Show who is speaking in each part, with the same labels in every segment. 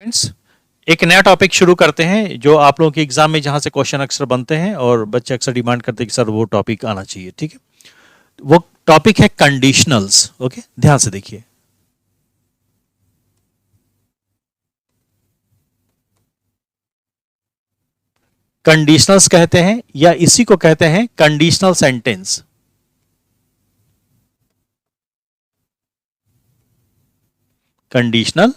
Speaker 1: Friends, एक नया topic शुरू करते हैं जो आप लोगों के एग्जाम में जहां से क्वेश्चन अक्सर बनते हैं और बच्चे अक्सर डिमांड करते हैं कि सर वो टॉपिक आना चाहिए। ठीक है, वो टॉपिक है कंडीशनल्स। ओके, ध्यान से देखिए। कंडीशनल्स कहते हैं या इसी को कहते हैं कंडीशनल सेंटेंस। Conditional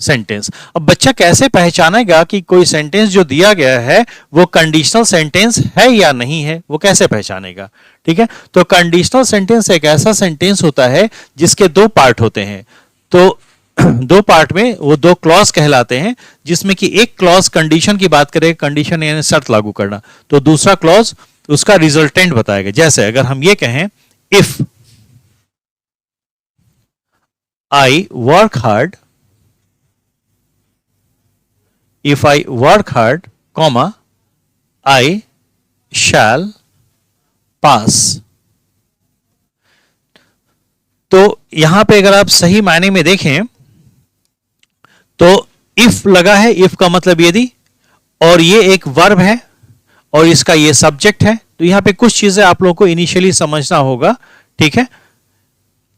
Speaker 1: sentence. अब बच्चा कैसे पहचानेगा कि कोई सेंटेंस जो दिया गया है वो कंडीशनल सेंटेंस है या नहीं है, वो कैसे पहचानेगा? ठीक है, तो कंडीशनल सेंटेंस एक ऐसा सेंटेंस होता है जिसके दो पार्ट होते हैं। तो दो पार्ट में वो दो क्लॉज कहलाते हैं, जिसमें कि एक क्लॉज कंडीशन की बात करे, कंडीशन यानी शर्त लागू करना, तो दूसरा क्लॉज उसका रिजल्टेंट बताएगा। जैसे अगर हम ये कहें if I work hard, if I work hard, comma, I shall pass। तो यहां पे अगर आप सही मायने में देखें तो if लगा है, if का मतलब यदि, और ये एक वर्ब है और इसका ये सब्जेक्ट है। तो यहां पे कुछ चीजें आप लोगों को इनिशियली समझना होगा। ठीक है,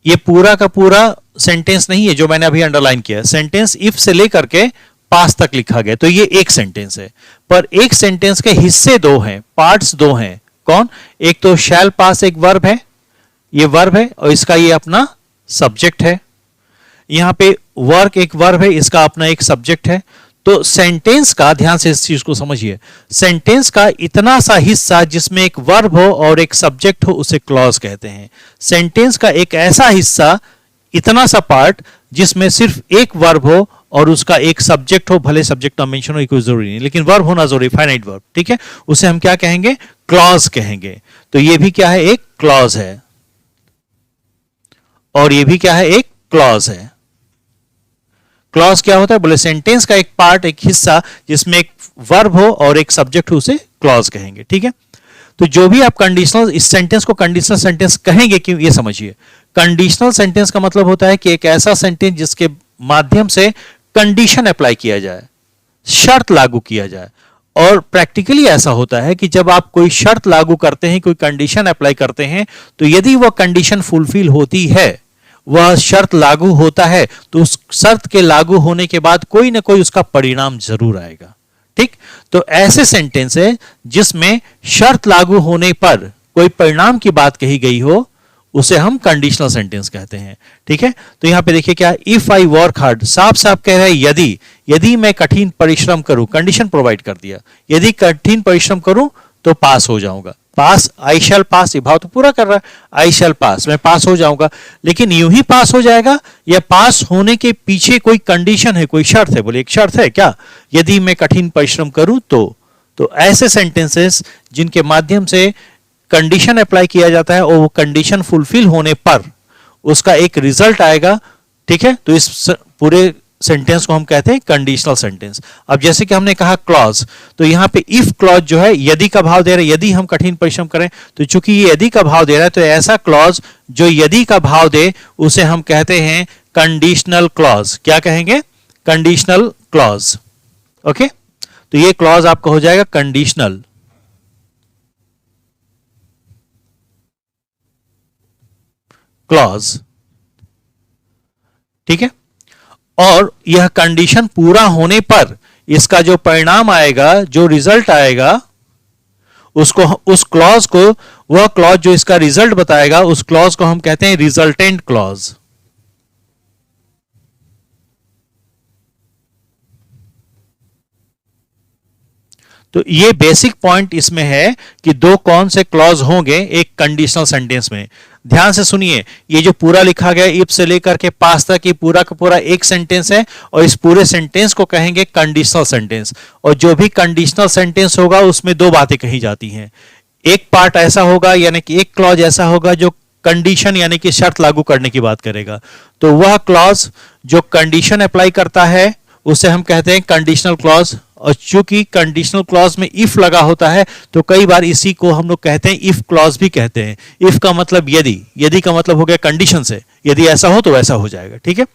Speaker 1: ये पूरा का पूरा सेंटेंस नहीं है जो मैंने अभी अंडरलाइन किया। सेंटेंस इफ से लेकर के पास तक लिखा गया, तो ये एक सेंटेंस है, पर एक सेंटेंस के हिस्से दो हैं, पार्ट्स दो हैं। कौन? एक तो शैल पास एक वर्ब है, ये वर्ब है और इसका ये अपना सब्जेक्ट है। यहां पे वर्क एक वर्ब है, इसका अपना एक सब्जेक्ट है। तो सेंटेंस का, ध्यान से इस चीज को समझिए, सेंटेंस का इतना सा हिस्सा जिसमें एक वर्ब हो और एक सब्जेक्ट हो उसे क्लॉज कहते हैं। सेंटेंस का एक ऐसा हिस्सा, इतना सा पार्ट जिसमें सिर्फ एक वर्ब हो और उसका एक सब्जेक्ट हो, भले सब्जेक्ट ना मेंशन हो कोई जरूरी नहीं, लेकिन वर्ब होना जरूरी, फाइनाइट वर्ब। ठीक है, उसे हम क्या कहेंगे? क्लॉज कहेंगे। तो ये भी क्या है? एक क्लॉज है, और ये भी क्या है? एक क्लॉज है। क्लॉज क्या होता है? बोले सेंटेंस का एक पार्ट, एक हिस्सा जिसमें एक वर्ब हो और एक सब्जेक्ट हो, उसे क्लॉज कहेंगे। ठीक है, तो जो भी आप कंडीशनल, इस सेंटेंस को कंडीशनल सेंटेंस कहेंगे क्यों, ये समझिए। कंडीशनल सेंटेंस का मतलब होता है कि एक ऐसा सेंटेंस जिसके माध्यम से कंडीशन अप्लाई किया जाए, शर्त लागू किया जाए। और प्रैक्टिकली ऐसा होता है कि जब आप कोई शर्त लागू करते हैं, कोई कंडीशन अप्लाई करते हैं, तो यदि वह कंडीशन फुलफिल होती है, वह शर्त लागू होता है, तो उस शर्त के लागू होने के बाद कोई ना कोई उसका परिणाम जरूर आएगा। ठीक, तो ऐसे सेंटेंस है जिसमें शर्त लागू होने पर कोई परिणाम की बात कही गई हो, उसे हम कंडीशनल सेंटेंस कहते हैं। ठीक है, तो यहां पे देखिए क्या, इफ आई वर्क हार्ड, साफ साफ कह रहा है यदि मैं कठिन परिश्रम करूं, कंडीशन प्रोवाइड कर दिया, यदि कठिन परिश्रम करूं तो पास हो जाऊंगा। पास, आई शैल पास, ये भाव तो पूरा कर रहा है, आई शैल पास, मैं पास हो जाऊंगा। लेकिन यूं ही पास हो जाएगा या पास होने के पीछे कोई कंडीशन है, कोई शर्त है? बोले एक शर्त है क्या? यदि मैं कठिन परिश्रम करूं तो ऐसे सेंटेंसेस जिनके माध्यम से कंडीशन अप्लाई किया जाता है और वो कंडीशन फुलफिल होने पर उसका एक रिजल्ट आएगा। ठीक है, तो इस पूरे सेंटेंस को हम कहते हैं कंडीशनल सेंटेंस। अब जैसे कि हमने कहा क्लॉज, तो यहां पे इफ क्लॉज जो है यदि का भाव दे रहा है, यदि हम कठिन परिश्रम करें, तो चूंकि ये यदि का भाव दे रहा है, तो ऐसा क्लॉज जो यदि का भाव दे उसे हम कहते हैं कंडीशनल क्लॉज। क्या कहेंगे? Conditional clause. ओके, तो ये क्लॉज आपका हो जाएगा कंडीशनल। क्लॉज। ठीक है, और यह कंडीशन पूरा होने पर इसका जो परिणाम आएगा, जो रिजल्ट आएगा, उसको, उस क्लॉज को, वह क्लॉज जो इसका रिजल्ट बताएगा, उस क्लॉज को हम कहते हैं रिजल्टेंट क्लॉज। तो ये बेसिक पॉइंट इसमें है कि दो कौन से क्लॉज होंगे एक कंडीशनल सेंटेंस में। ध्यान से सुनिए, ये जो पूरा लिखा गया इफ से लेकर के पास तक, ये पूरा का पूरा एक सेंटेंस है और इस पूरे सेंटेंस को कहेंगे कंडीशनल सेंटेंस। और जो भी कंडीशनल सेंटेंस होगा उसमें दो बातें कही जाती हैं। एक पार्ट ऐसा होगा, यानी कि एक क्लॉज ऐसा होगा जो कंडीशन यानी कि शर्त लागू करने की बात करेगा। तो वह क्लॉज जो कंडीशन अप्लाई करता है उसे हम कहते हैं कंडीशनल क्लॉज, और चूंकि कंडीशनल क्लॉज में इफ लगा होता है तो कई बार इसी को हम लोग कहते हैं इफ क्लॉज भी कहते हैं। इफ का मतलब यदि, यदि का मतलब हो गया कंडीशन से, यदि ऐसा हो तो वैसा हो जाएगा, ठीक है।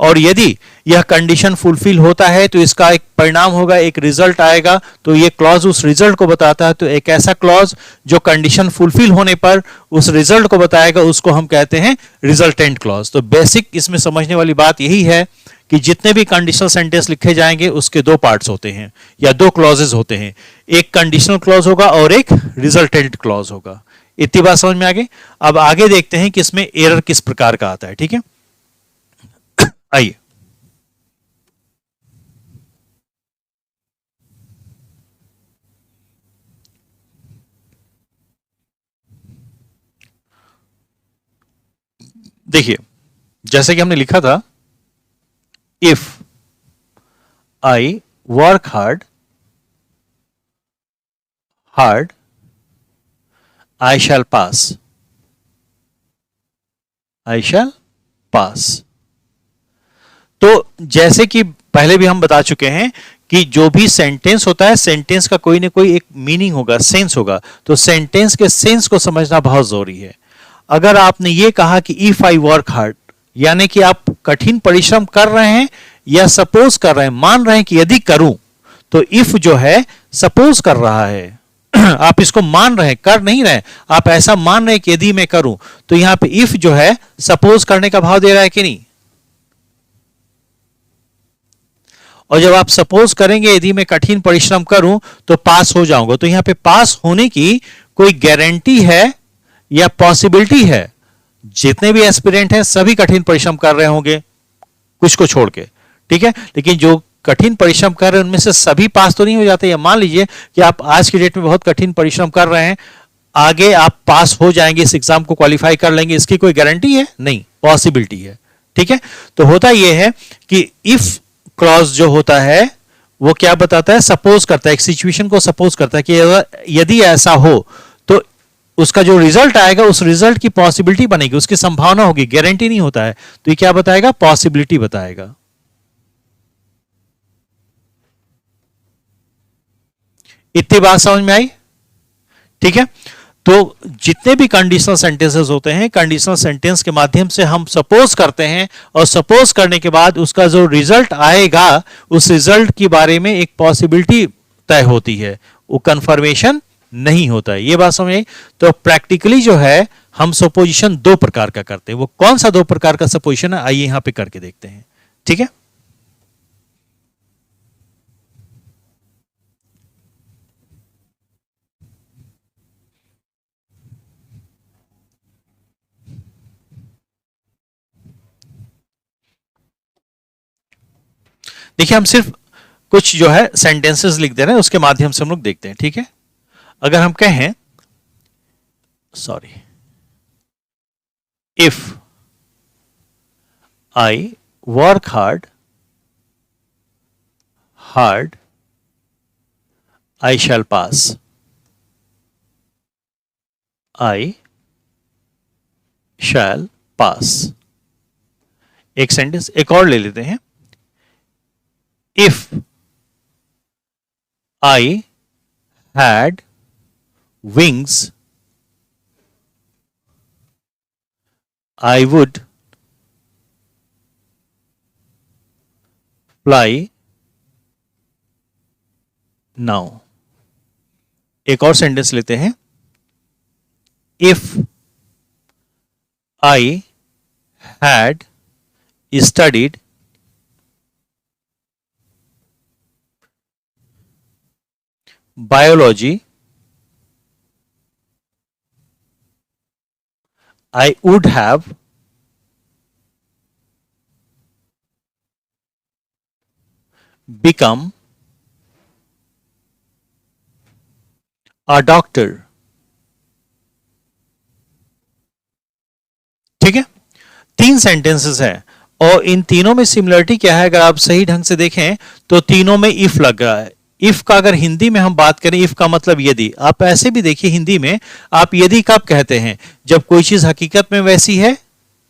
Speaker 1: और यदि यह कंडीशन फुलफिल होता है तो इसका एक परिणाम होगा, एक रिजल्ट आएगा, तो ये क्लॉज उस रिजल्ट को बताता है। तो एक ऐसा क्लॉज जो कंडीशन फुलफिल होने पर उस रिजल्ट को बताएगा, उसको हम कहते हैं रिजल्टेंट क्लॉज। तो बेसिक इसमें समझने वाली बात यही है कि जितने भी कंडीशनल सेंटेंस लिखे जाएंगे उसके दो पार्ट्स होते हैं या दो क्लॉजेस होते हैं, एक कंडीशनल क्लॉज होगा और एक रिजल्टेंट क्लॉज होगा। इतनी बात समझ में आ गई। अब आगे देखते हैं कि इसमें एरर किस प्रकार का आता है, ठीक है। आइए, देखिए जैसे कि हमने लिखा था, if I work hard I shall pass, I shall pass. तो जैसे कि पहले भी हम बता चुके हैं कि जो भी सेंटेंस होता है, सेंटेंस का कोई ना कोई एक मीनिंग होगा, सेंस होगा। तो सेंटेंस के सेंस को समझना बहुत जरूरी है। अगर आपने ये कहा कि इफ आई वर्क हार्ड, यानी कि आप कठिन परिश्रम कर रहे हैं या सपोज कर रहे हैं, मान रहे हैं कि यदि करूं, तो इफ जो है सपोज कर रहा है आप इसको मान रहे हैं, कर नहीं रहे, आप ऐसा मान रहे हैं कि यदि मैं करूं, तो यहां पे इफ जो है सपोज करने का भाव दे रहा है कि नहीं। और जब आप सपोज करेंगे यदि मैं कठिन परिश्रम करूं तो पास हो जाऊंगा, तो यहां पे पास होने की कोई गारंटी है या पॉसिबिलिटी है? जितने भी एस्पिरेंट हैं सभी कठिन परिश्रम कर रहे होंगे, कुछ को छोड़ के, ठीक है। लेकिन जो कठिन परिश्रम कर रहे हैं उनमें से सभी पास तो नहीं हो जाते। या मान लीजिए कि आप आज की डेट में बहुत कठिन परिश्रम कर रहे हैं, आगे आप पास हो जाएंगे, इस एग्जाम को क्वालिफाई कर लेंगे, इसकी कोई गारंटी है? नहीं, पॉसिबिलिटी है, ठीक है। तो होता यह है कि इफ क्लॉज जो होता है वो क्या बताता है, सपोज करता है, एक सिचुएशन को सपोज करता है कि यदि ऐसा हो तो उसका जो रिजल्ट आएगा उस रिजल्ट की पॉसिबिलिटी बनेगी, उसकी संभावना होगी, गारंटी नहीं होता है। तो ये क्या बताएगा, पॉसिबिलिटी बताएगा। इतनी बात समझ में आई, ठीक है। तो जितने भी कंडीशनल सेंटेंसेस होते हैं, कंडीशनल सेंटेंस के माध्यम से हम सपोज करते हैं और सपोज करने के बाद उसका जो रिजल्ट आएगा उस रिजल्ट के बारे में एक पॉसिबिलिटी तय होती है, वो कंफर्मेशन नहीं होता है। ये बात समझ आई। तो प्रैक्टिकली जो है हम सपोजिशन दो प्रकार का करते हैं। वो कौन सा दो प्रकार का सपोजिशन है, आइए यहां पे करके देखते हैं, ठीक है। देखिए हम सिर्फ कुछ जो है सेंटेंसेस लिख दे रहे हैं, उसके माध्यम से हम लोग देखते हैं, ठीक है। अगर हम कहें, sorry, if I work hard I shall pass, I shall pass. एक सेंटेंस एक और ले लेते हैं, if I had wings I would fly now। एक और सेंटेंस लेते हैं, if I had studied biology I would have become a doctor। ठीक है, तीन सेंटेंसेस है और इन तीनों में सिमिलरिटी क्या है, अगर आप सही ढंग से देखें तो तीनों में इफ लग रहा है। इफ का अगर हिंदी में हम बात करें, इफ का मतलब यदि। आप ऐसे भी देखिए हिंदी में आप यदि कब कहते हैं, जब कोई चीज हकीकत में वैसी है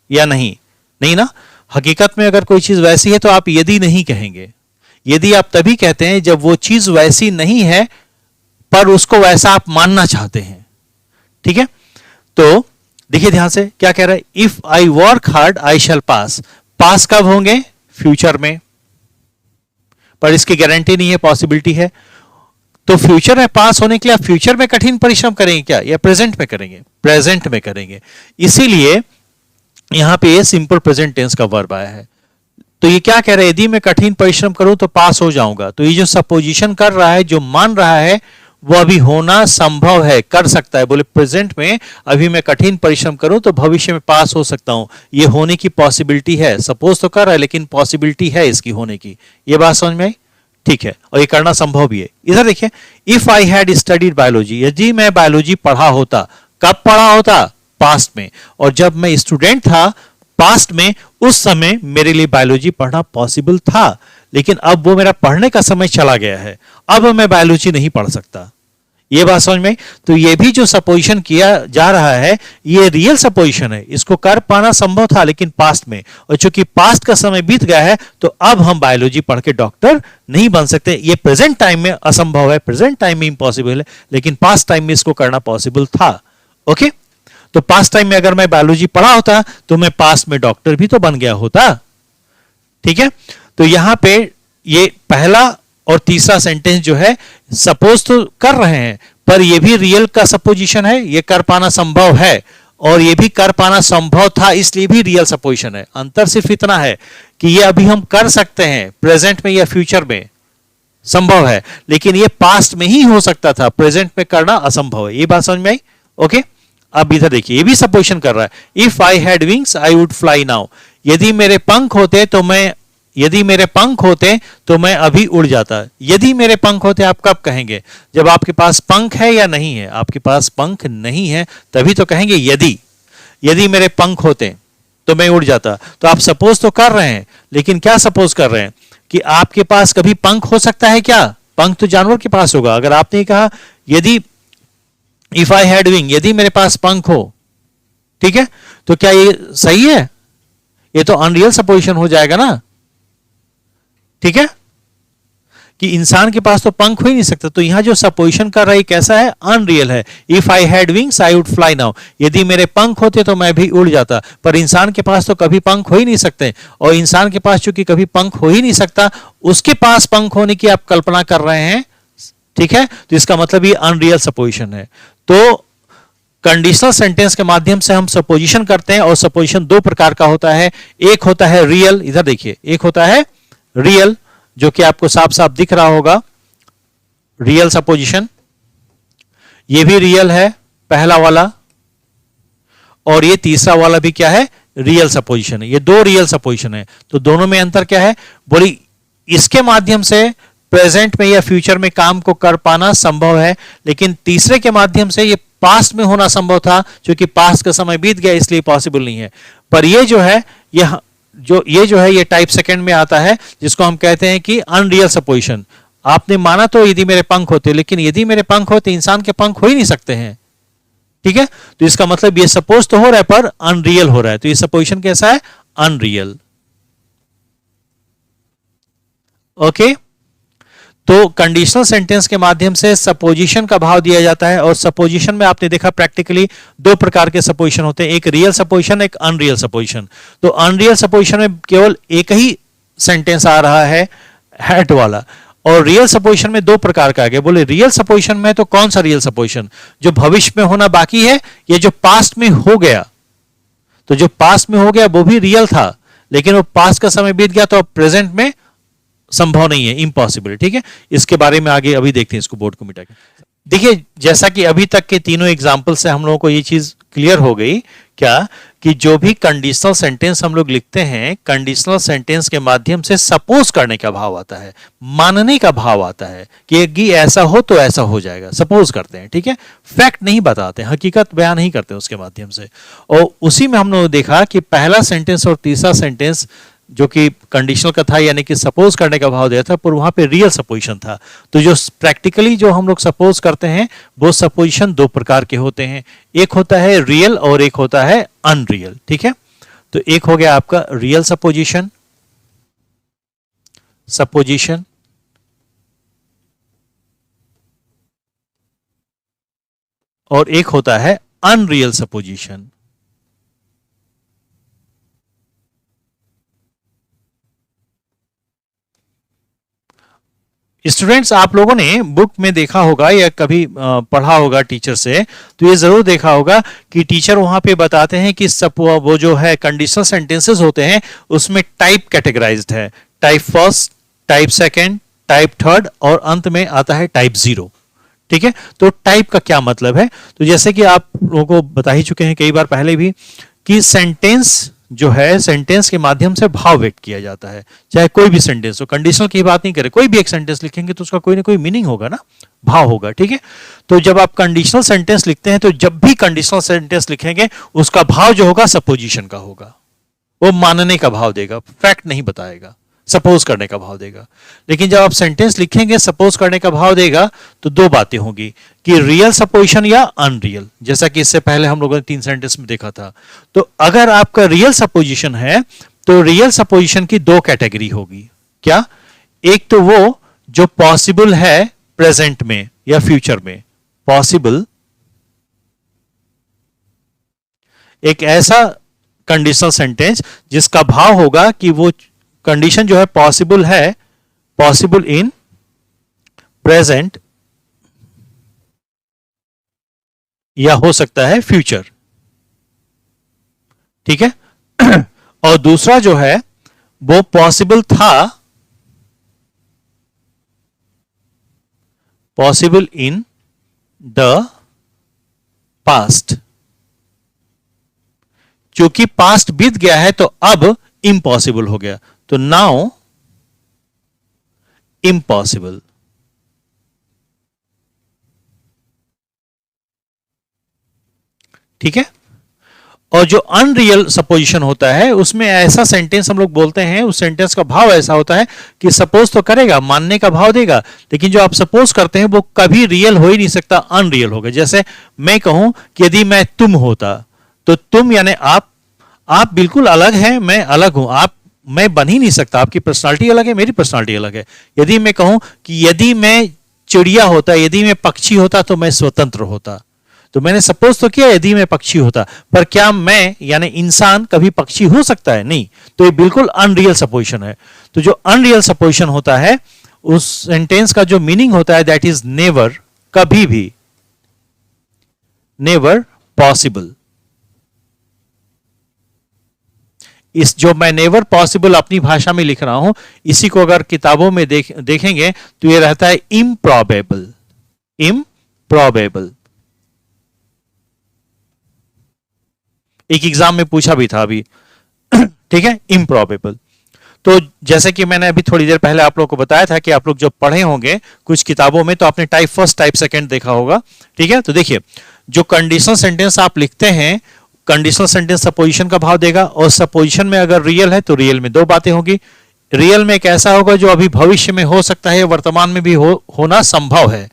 Speaker 1: या नहीं, नहीं ना। हकीकत में अगर कोई चीज वैसी है तो आप यदि नहीं कहेंगे। यदि आप तभी कहते हैं जब वो चीज वैसी नहीं है पर उसको वैसा आप मानना चाहते हैं। ठीक है, तो देखिए ध्यान से क्या कह रहा है, if I work hard I shall pass. Pass कब होंगे? फ्यूचर में, पर इसकी गारंटी नहीं है, पॉसिबिलिटी है। तो फ्यूचर में पास होने के लिए आप फ्यूचर में कठिन परिश्रम करेंगे क्या, या प्रेजेंट में करेंगे? प्रेजेंट में करेंगे। इसीलिए यहां पे ये सिंपल प्रेजेंट टेंस का वर्ब आया है। तो ये क्या कह रहा है, यदि मैं कठिन परिश्रम करूं तो पास हो जाऊंगा। तो ये जो सपोजिशन कर रहा है, जो मान रहा है, वो अभी होना संभव है, कर सकता है। बोले प्रेजेंट में अभी मैं कठिन परिश्रम करूं तो भविष्य में पास हो सकता हूं, ये होने की पॉसिबिलिटी है। सपोज तो कर रहा है लेकिन पॉसिबिलिटी है इसकी होने की। ये बात समझ में आई? ठीक है, और ये करना संभव भी है। इधर देखिए, if I had studied biology, यदि मैं बायोलॉजी पढ़ा होता। कब पढ़ा होता? पास्ट में। और जब मैं स्टूडेंट था पास्ट में, उस समय मेरे लिए बायोलॉजी पढ़ना पॉसिबल था, लेकिन अब वो मेरा पढ़ने का समय चला गया है, अब मैं बायोलॉजी नहीं पढ़ सकता। ये बात समझ में? तो ये भी जो सपोजिशन किया जा रहा है, ये रियल सपोजिशन है। इसको कर पाना संभव था लेकिन पास्ट में, और चूंकि पास्ट का समय बीत गया है तो अब हम बायोलॉजी पढ़ के डॉक्टर नहीं बन सकते। ये प्रेजेंट टाइम में असंभव है, प्रेजेंट टाइम में इम्पॉसिबल है, लेकिन पास्ट टाइम में इसको करना पॉसिबल था। ओके, तो पास्ट टाइम में अगर मैं बायोलॉजी पढ़ा होता तो मैं पास्ट में डॉक्टर भी तो बन गया होता। ठीक है, तो यहां पे ये पहला और तीसरा सेंटेंस जो है सपोज तो कर रहे हैं, पर ये भी रियल का सपोजिशन है, ये कर पाना संभव है, और ये भी कर पाना संभव था, इसलिए भी रियल सपोजिशन है। अंतर सिर्फ इतना है कि ये अभी हम कर सकते हैं, प्रेजेंट में या फ्यूचर में संभव है, लेकिन ये पास्ट में ही हो सकता था, प्रेजेंट में करना असंभव है। ये बात समझ में आई? ओके, अब इधर देखिए, ये भी सपोजिशन कर रहा है, if I had wings I would fly now. यदि मेरे पंख होते तो मैं अभी उड़ जाता। यदि मेरे पंख होते आप कब कहेंगे? जब आपके पास पंख है या नहीं है? आपके पास पंख नहीं है तभी तो कहेंगे यदि मेरे पंख होते तो मैं उड़ जाता। तो आप सपोज तो कर रहे हैं, लेकिन क्या सपोज कर रहे हैं कि आपके पास कभी पंख हो सकता है क्या? पंख तो जानवर के पास होगा। अगर आपने कहा यदि इफ आई हैड विंग, यदि मेरे पास पंख हो, ठीक है, तो क्या ये सही है? ये तो अनरियल सपोजिशन हो जाएगा ना। ठीक है, कि इंसान के पास तो पंख हो ही नहीं सकता। तो यहां जो सपोजिशन कर रहा है कैसा है? अनरियल है। If I had wings I would fly now, यदि मेरे पंख होते तो मैं भी उड़ जाता। पर इंसान के पास तो कभी पंख हो ही नहीं सकते, और इंसान के पास चूंकि कभी पंख हो ही नहीं सकता, उसके पास पंख होने की आप कल्पना कर रहे हैं। ठीक है, तो इसका मतलब ये अनरियल सपोजिशन है। तो कंडीशनल सेंटेंस के माध्यम से हम सपोजिशन करते हैं, और सपोजिशन दो प्रकार का होता है। एक होता है रियल, इधर देखिए, एक होता है रियल, जो कि आपको साफ साफ दिख रहा होगा, रियल सपोजिशन। ये भी रियल है पहला वाला, और ये तीसरा वाला भी क्या है? रियल सपोजिशन है। ये दो रियल सपोजिशन है। तो दोनों में अंतर क्या है? बोली इसके माध्यम से प्रेजेंट में या फ्यूचर में काम को कर पाना संभव है, लेकिन तीसरे के माध्यम से ये पास्ट में होना संभव था, क्योंकि पास्ट का समय बीत गया इसलिए पॉसिबल नहीं है। पर ये जो है, ये टाइप सेकंड में आता है, जिसको हम कहते हैं कि अनरियल सपोजिशन। आपने माना तो यदि मेरे पंख होते, लेकिन यदि मेरे पंख होते, इंसान के पंख हो ही नहीं सकते हैं। ठीक है, तो इसका मतलब ये सपोज तो हो रहा है पर अनरियल हो रहा है। तो ये सपोजिशन कैसा है? अनरियल। ओके, तो कंडीशनल सेंटेंस के माध्यम से सपोजिशन का भाव दिया जाता है, और सपोजिशन में आपने देखा प्रैक्टिकली दो प्रकार के सपोजिशन होते हैं, एक रियल सपोजिशन, एक अनरियल सपोजिशन। तो अनरियल सपोजिशन में केवल एक ही सेंटेंस आ रहा है, हैड वाला, और रियल सपोजिशन में दो प्रकार का आ गया। बोले रियल सपोजिशन में तो कौन सा रियल सपोजिशन? जो भविष्य में होना बाकी है, या जो पास्ट में हो गया? तो जो पास्ट में हो गया वो भी रियल था, लेकिन वो पास्ट का समय बीत गया, तो प्रेजेंट में संभव नहीं है, इम्पॉसिबल। ठीक है, इसके बारे में आगे अभी देखते हैं, इसको बोर्ड को मिटा के। देखिए, जैसा कि अभी तक के तीनों एग्जाम्पल से हम लोगों को ये चीज क्लियर हो गई क्या, कि जो भी कंडीशनल सेंटेंस हम लोग लिखते हैं, कंडीशनल सेंटेंस के माध्यम से सपोज करने का भाव आता है, मानने का भाव आता है कि ऐसा हो तो ऐसा हो जाएगा, सपोज करते हैं। ठीक है, फैक्ट नहीं बताते, हकीकत बयान नहीं करते उसके माध्यम से। और उसी में हम लोगों ने देखा कि पहला सेंटेंस और तीसरा सेंटेंस जो कि कंडीशनल का था, यानी कि सपोज करने का भाव दिया था, पर वहां पे रियल सपोजिशन था। तो जो प्रैक्टिकली जो हम लोग सपोज करते हैं, वो सपोजिशन दो प्रकार के होते हैं, एक होता है रियल और एक होता है अनरियल। ठीक है, तो एक हो गया आपका रियल सपोजिशन, और एक होता है अनरियल सपोजिशन। स्टूडेंट्स, आप लोगों ने बुक में देखा होगा या कभी पढ़ा होगा टीचर से, तो ये जरूर देखा होगा कि टीचर वहां पे बताते हैं कि वो जो है कंडीशनल सेंटेंसेस होते हैं उसमें टाइप कैटेगराइज्ड है, type first, type second, type third और अंत में आता है टाइप जीरो। ठीक है, तो टाइप का क्या मतलब है? तो जैसे कि आप लोगों को बता ही चुके हैं कई बार पहले भी कि सेंटेंस जो है, सेंटेंस के माध्यम से भाव व्यक्त किया जाता है। चाहे कोई भी सेंटेंस हो, कंडीशनल की बात नहीं करें, कोई भी एक सेंटेंस लिखेंगे तो उसका कोई ना कोई मीनिंग होगा ना, भाव होगा। ठीक है, तो जब आप कंडीशनल सेंटेंस लिखते हैं तो जब भी कंडीशनल सेंटेंस लिखेंगे उसका भाव जो होगा सपोजिशन का होगा, वो मानने का भाव देगा, फैक्ट नहीं बताएगा, सपोज करने का भाव देगा। लेकिन जब आप सेंटेंस लिखेंगे सपोज करने का भाव देगा तो दो बातें होंगी कि रियल सपोजिशन या अनरियल, जैसा कि इससे पहले हम लोगों ने 3 सेंटेंस में देखा था। तो अगर आपका रियल सपोजिशन है तो रियल सपोजिशन की 2 कैटेगरी होगी। क्या? एक तो वो जो पॉसिबल है प्रेजेंट में या फ्यूचर में, पॉसिबल एक ऐसा कंडीशनल सेंटेंस जिसका भाव होगा कि वो कंडीशन जो है पॉसिबल है, पॉसिबल इन प्रेजेंट या हो सकता है फ्यूचर। ठीक है और दूसरा जो है वो पॉसिबल था, पॉसिबल इन द पास्ट। क्योंकि पास्ट बीत गया है तो अब इम्पॉसिबल हो गया, तो नाउ इम्पॉसिबल। ठीक है, और जो अनरियल सपोजिशन होता है उसमें ऐसा सेंटेंस हम लोग बोलते हैं, उस सेंटेंस का भाव ऐसा होता है कि सपोज तो करेगा, मानने का भाव देगा, लेकिन जो आप सपोज करते हैं वो कभी रियल हो ही नहीं सकता, अनरियल होगा। जैसे मैं कहूं कि यदि मैं तुम होता, तो तुम यानी आप बिल्कुल अलग हैं, मैं अलग हूं, मैं बन ही नहीं सकता, आपकी पर्सनालिटी अलग है, मेरी पर्सनालिटी अलग है। यदि मैं कहूं कि यदि मैं चिड़िया होता, यदि मैं पक्षी होता तो मैं स्वतंत्र होता, तो मैंने सपोज तो किया यदि मैं पक्षी होता, पर क्या मैं यानी इंसान कभी पक्षी हो सकता है? नहीं। तो ये बिल्कुल अनरियल सपोजिशन है। तो जो अनरियल सपोजिशन होता है उस सेंटेंस का जो मीनिंग होता है दैट इज नेवर, कभी भी, नेवर पॉसिबल। इस जो मैं नेवर पॉसिबल अपनी भाषा में लिख रहा हूं, इसी को अगर किताबों में देखेंगे तो ये रहता है इम्प्रॉबेबल, इम्प्रॉबेबल। एक एग्जाम में पूछा भी था अभी ठीक है, इम्प्रॉबेबल। तो जैसे कि मैंने अभी थोड़ी देर पहले आप लोगों को बताया था कि आप लोग जब पढ़े होंगे कुछ किताबों में तो आपने टाइप फर्स्ट टाइप सेकंड देखा होगा। ठीक है, तो देखिए जो कंडीशनल सेंटेंस आप लिखते हैं, कंडीशनल सेंटेंस सपोजिशन का भाव देगा, और सपोजिशन में अगर रियल है तो रियल में 2 बातें होगी। रियल में एक ऐसा होगा जो अभी भविष्य में हो सकता है, वर्तमान में भी होना संभव है,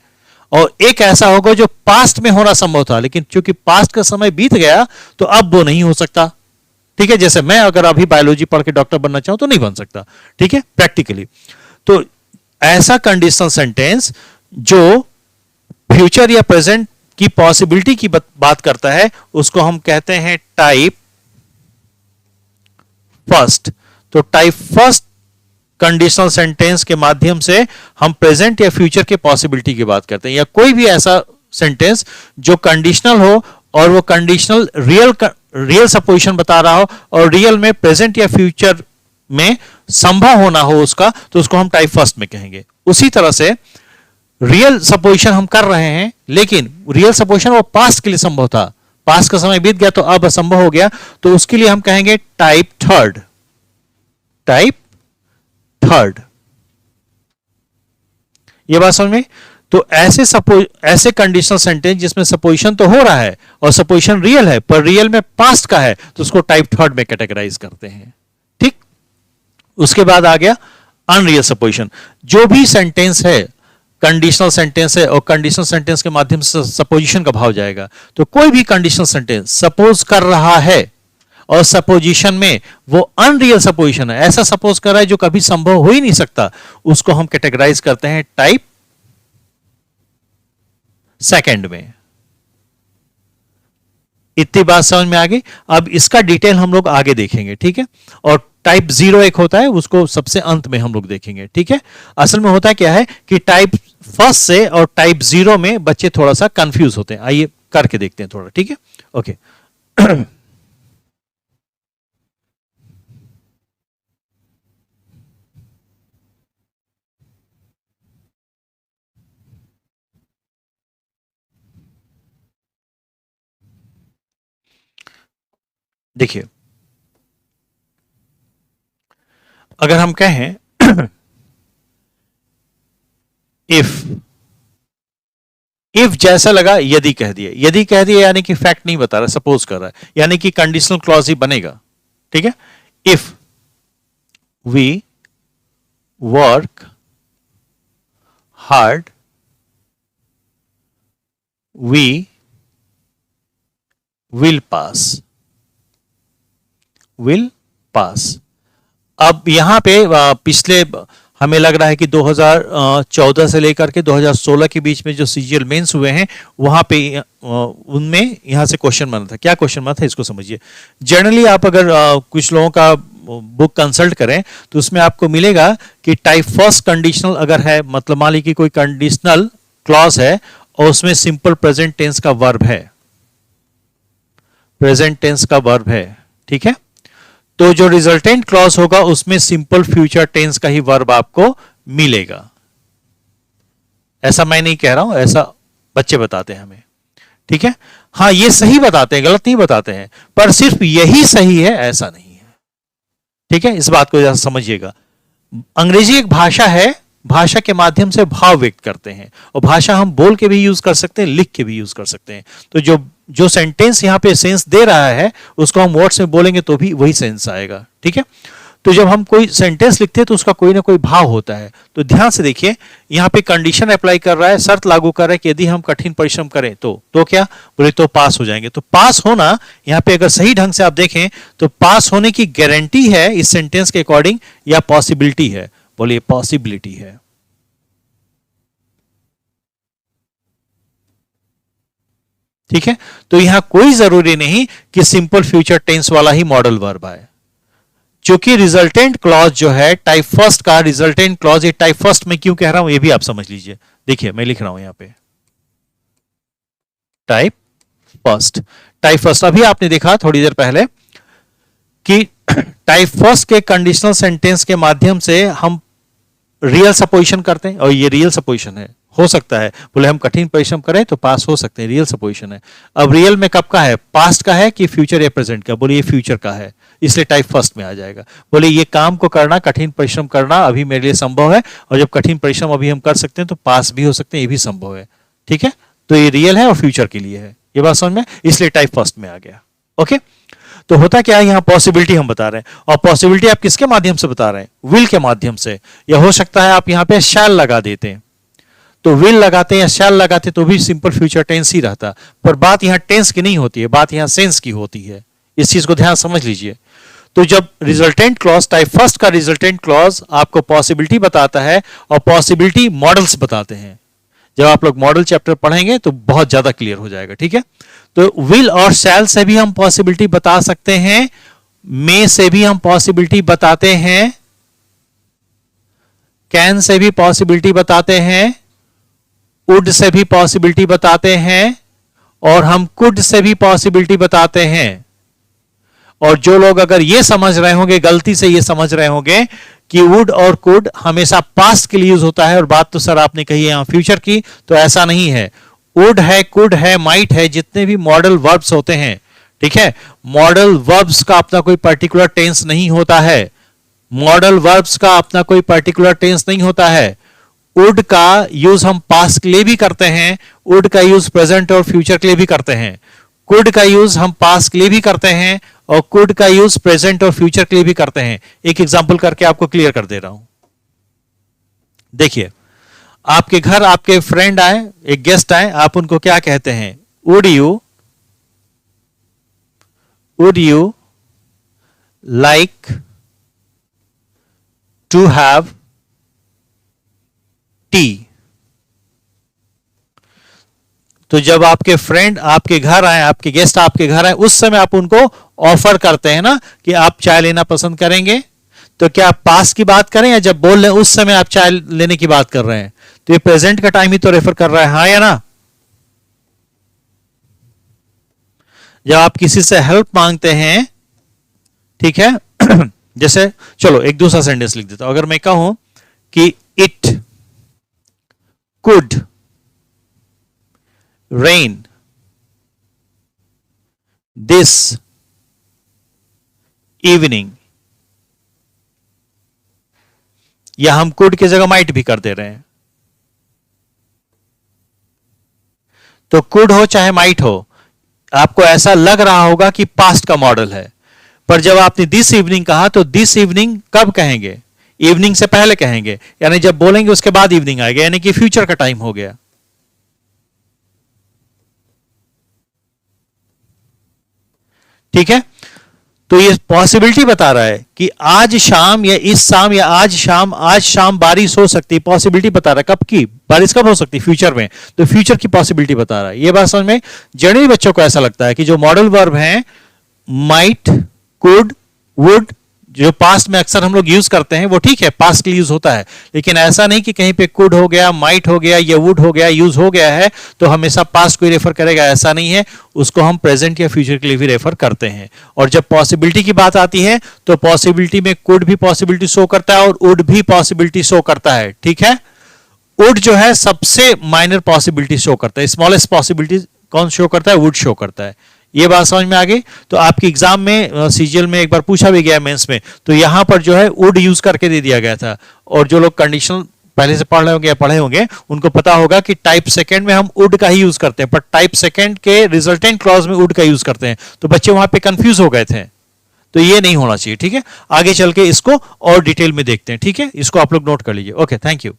Speaker 1: और एक ऐसा होगा जो पास्ट में होना संभव था लेकिन चूंकि पास्ट का समय बीत गया तो अब वो नहीं हो सकता। ठीक है, जैसे मैं अगर अभी बायोलॉजी पढ़ के डॉक्टर बनना चाहूं तो नहीं बन सकता। ठीक है, प्रैक्टिकली। तो ऐसा कंडीशनल सेंटेंस जो फ्यूचर या प्रेजेंट की पॉसिबिलिटी की बात करता है उसको हम कहते हैं टाइप फर्स्ट। तो टाइप फर्स्ट कंडीशनल सेंटेंस के माध्यम से हम प्रेजेंट या फ्यूचर के पॉसिबिलिटी की बात करते हैं, या कोई भी ऐसा सेंटेंस जो कंडीशनल हो और वो कंडीशनल रियल सपोजिशन बता रहा हो और रियल में प्रेजेंट या फ्यूचर में संभव होना हो उसका, तो उसको हम टाइप फर्स्ट में कहेंगे। उसी तरह से रियल सपोजिशन हम कर रहे हैं लेकिन रियल सपोजिशन वो पास्ट के लिए संभव था, पास्ट का समय बीत गया तो अब असंभव हो गया, तो उसके लिए हम कहेंगे टाइप थर्ड, टाइप थर्ड। ये बात समझ में? तो ऐसे कंडीशनल सेंटेंस जिसमें सपोजिशन तो हो रहा है और सपोजिशन रियल है पर रियल में पास्ट का है तो उसको टाइप थर्ड में कैटेगराइज करते हैं। ठीक, उसके बाद आ गया अनरियल सपोजिशन। जो भी सेंटेंस है कंडीशनल सेंटेंस है और कंडीशनल सेंटेंस के माध्यम से सपोजिशन का भाव जाएगा, तो कोई भी कंडीशनल सेंटेंस सपोज कर रहा है और सपोजिशन में वो अनरियल सपोजिशन है, ऐसा सपोज कर रहा है जो कभी संभव हो ही नहीं सकता, उसको हम कैटेगराइज करते हैं टाइप सेकंड में। इतनी बात समझ में आ गई। अब इसका डिटेल हम लोग आगे देखेंगे, ठीक है। और टाइप 0 एक होता है, उसको सबसे अंत में हम लोग देखेंगे, ठीक है। असल में होता क्या है कि टाइप फर्स्ट से और टाइप 0 में बच्चे थोड़ा सा कंफ्यूज होते हैं। आइए करके देखते हैं थोड़ा, ठीक है। ओके देखिए, अगर हम कहें इफ, इफ जैसा लगा यदि कह दिए, यदि कह दिए यानी कि फैक्ट नहीं बता रहा, सपोज कर रहा है, यानी कि कंडीशनल क्लॉज ही बनेगा, ठीक है। If we work hard we will pass, will pass. अब यहां पे पिछले हमें लग रहा है कि 2014 से लेकर के 2016 के बीच में जो सीजीएल मेंस हुए हैं, वहां पे उनमें यहां से क्वेश्चन बना था। क्या क्वेश्चन बना था इसको समझिए। जनरली आप अगर कुछ लोगों का बुक कंसल्ट करें तो उसमें आपको मिलेगा कि टाइप फर्स्ट कंडीशनल अगर है, मतलब मान लीजिए कि कोई कंडीशनल क्लॉज है और उसमें सिंपल प्रेजेंट टेंस का वर्ब है, प्रेजेंट टेंस का वर्ब है, ठीक है। तो जो रिजल्टेंट क्लॉज होगा उसमें सिंपल फ्यूचर टेंस का ही वर्ब आपको मिलेगा। ऐसा मैं नहीं कह रहा हूं, ऐसा बच्चे बताते हैं हमें, ठीक है। हाँ, ये सही बताते हैं, गलत नहीं बताते हैं, पर सिर्फ यही सही है ऐसा नहीं है, ठीक है। इस बात को जरा समझिएगा। अंग्रेजी एक भाषा है, भाषा के माध्यम से भाव व्यक्त करते हैं, और भाषा हम बोल के भी यूज कर सकते हैं, लिख के भी यूज कर सकते हैं। तो जो जो सेंटेंस यहां पे सेंस दे रहा है उसको हम वर्ड्स में बोलेंगे तो भी वही सेंस आएगा, ठीक है। तो जब हम कोई सेंटेंस लिखते हैं तो उसका कोई ना कोई भाव होता है। तो ध्यान से देखिए, यहां पे कंडीशन अप्लाई कर रहा है, शर्त लागू कर रहा है कि यदि हम कठिन परिश्रम करें तो क्या बोले, तो पास हो जाएंगे। तो पास होना यहां पे अगर सही ढंग से आप देखें तो पास होने की गारंटी है इस सेंटेंस के अकॉर्डिंग या पॉसिबिलिटी है? बोलिए पॉसिबिलिटी है, ठीक है। तो यहां कोई जरूरी नहीं कि सिंपल फ्यूचर टेंस वाला ही मॉडल वर्ब आए, क्योंकि रिजल्टेंट क्लॉज जो है टाइप फर्स्ट का रिजल्टेंट क्लॉज, ये टाइप फर्स्ट में क्यों कह रहा हूं ये भी आप समझ लीजिए। देखिए मैं लिख रहा हूं यहां पे टाइप फर्स्ट, टाइप फर्स्ट। अभी आपने देखा थोड़ी देर पहले कि टाइप फर्स्ट के कंडीशनल सेंटेंस के माध्यम से हम रियल सपोजिशन करते हैं, और ये रियल सपोजिशन है, हो सकता है बोले हम कठिन परिश्रम करें तो पास हो सकते हैं, रियल सपोजिशन है। अब रियल में कब का है, पास्ट का है कि फ्यूचर या प्रेजेंट का? बोले ये फ्यूचर का है, इसलिए टाइप फर्स्ट में आ जाएगा। बोले ये काम को करना, कठिन परिश्रम करना अभी मेरे लिए संभव है, और जब कठिन परिश्रम अभी हम कर सकते हैं तो पास भी हो सकते हैं, ये भी संभव है, ठीक है। तो ये रियल है और फ्यूचर के लिए है, ये बात समझ में, इसलिए टाइप फर्स्ट में आ गया। ओके, तो होता क्या है, यहां पॉसिबिलिटी हम बता रहे हैं, और पॉसिबिलिटी आप किसके माध्यम से बता रहे हैं? विल के माध्यम से। या हो सकता है आप यहां पे शैल लगा देते हैं, तो विल लगाते हैं या शैल लगाते तो भी सिंपल फ्यूचर टेंस ही रहता। पर बात यहां टेंस की नहीं होती है, बात यहां सेंस की होती है, इस चीज को ध्यान समझ लीजिए। तो जब रिजल्टेंट क्लॉज, टाइप फर्स्ट का रिजल्टेंट क्लॉज आपको पॉसिबिलिटी बताता है, और पॉसिबिलिटी मॉडल्स बताते हैं, जब आप लोग मॉडल चैप्टर पढ़ेंगे तो बहुत ज्यादा क्लियर हो जाएगा, ठीक है। तो विल और शैल से भी हम पॉसिबिलिटी बता सकते हैं, मे से भी हम पॉसिबिलिटी बताते हैं, कैन से भी पॉसिबिलिटी बताते हैं, वुड से भी पॉसिबिलिटी बताते हैं, और हम कुड से भी पॉसिबिलिटी बताते हैं। और जो लोग अगर ये समझ रहे होंगे, गलती से ये समझ रहे होंगे कि वुड और कुड हमेशा पास्ट के लिए यूज होता है, और बात तो सर आपने कही है यहां फ्यूचर की, तो ऐसा नहीं है। वुड है, कुड है, माइट है, जितने भी मॉडल वर्ब्स होते हैं, ठीक है, मॉडल वर्ब्स का अपना कोई पर्टिकुलर टेंस नहीं होता है, मॉडल वर्ब्स का अपना कोई पर्टिकुलर टेंस नहीं होता है। वुड का यूज हम पास्ट के लिए भी करते हैं, वुड का यूज प्रेजेंट और फ्यूचर के लिए भी करते हैं, कुड का यूज हम पास्ट के लिए भी करते हैं, और कुड का यूज प्रेजेंट और फ्यूचर के लिए भी करते हैं। एक एग्जांपल करके आपको क्लियर कर दे रहा हूं। देखिए, आपके घर आपके फ्रेंड आए, एक गेस्ट आए, आप उनको क्या कहते हैं? Would you like to have tea? तो जब आपके फ्रेंड आपके घर आए, आपके गेस्ट आपके घर आए, उस समय आप उनको ऑफर करते हैं ना कि आप चाय लेना पसंद करेंगे, तो क्या आप पास की बात करें या जब बोल रहे हैं उस समय आप चाय लेने की बात कर रहे हैं? तो ये प्रेजेंट का टाइम ही तो रेफर कर रहा है, हाँ या ना? जब आप किसी से हेल्प मांगते हैं, ठीक है, जैसे चलो एक दूसरा सेंटेंस लिख देता हूं। अगर मैं कहूं कि it could rain this evening, या हम कुड की जगह माइट भी कर दे रहे हैं, तो कुड हो चाहे माइट हो, आपको ऐसा लग रहा होगा कि पास्ट का मॉडल है। पर जब आपने दिस इवनिंग कहा तो दिस इवनिंग कब कहेंगे? इवनिंग से पहले कहेंगे, यानी जब बोलेंगे उसके बाद इवनिंग आएगा, यानी कि फ्यूचर का टाइम हो गया। ठीक है, तो ये पॉसिबिलिटी बता रहा है कि आज शाम या इस शाम या आज शाम बारिश हो सकती है। पॉसिबिलिटी बता रहा है कब की बारिश कब हो सकती है, फ्यूचर में, तो फ्यूचर की पॉसिबिलिटी बता रहा है। ये बात समझ में? जनरली बच्चों को ऐसा लगता है कि जो मॉडल वर्ब हैं माइट, कुड, वुड, जो पास्ट में अक्सर हम लोग यूज करते हैं वो ठीक है, पास्ट के लिए यूज होता है, लेकिन ऐसा नहीं कि कहीं पे कुड हो गया, माइट हो गया या वुड हो गया, यूज हो गया है तो हमेशा पास्ट को ही रेफर करेगा, ऐसा नहीं है। उसको हम प्रेजेंट या फ्यूचर के लिए भी रेफर करते हैं। और जब पॉसिबिलिटी की बात आती है तो पॉसिबिलिटी में कुड भी पॉसिबिलिटी शो करता है और वुड भी पॉसिबिलिटी शो करता है। ठीक है, वुड जो है सबसे माइनर पॉसिबिलिटी शो करता है, स्मॉलेस्ट पॉसिबिलिटी कौन शो करता है? वुड शो करता है। ये बात समझ में आ गई? तो आपके एग्जाम में सीजीएल में एक बार पूछा भी गया मेंस में, तो यहां पर जो है वुड यूज करके दे दिया गया था। और जो लोग कंडीशनल पहले से पढ़ रहे होंगे या पढ़े होंगे उनको पता होगा कि टाइप सेकंड में हम वुड का ही यूज करते हैं, पर टाइप सेकंड के रिजल्टेंट क्लॉज में वुड का यूज करते हैं। तो बच्चे वहां पे कंफ्यूज हो गए थे, तो ये नहीं होना चाहिए। ठीक है, आगे चल के इसको और डिटेल में देखते हैं। ठीक है, इसको आप लोग नोट कर लीजिए। Okay, thank you.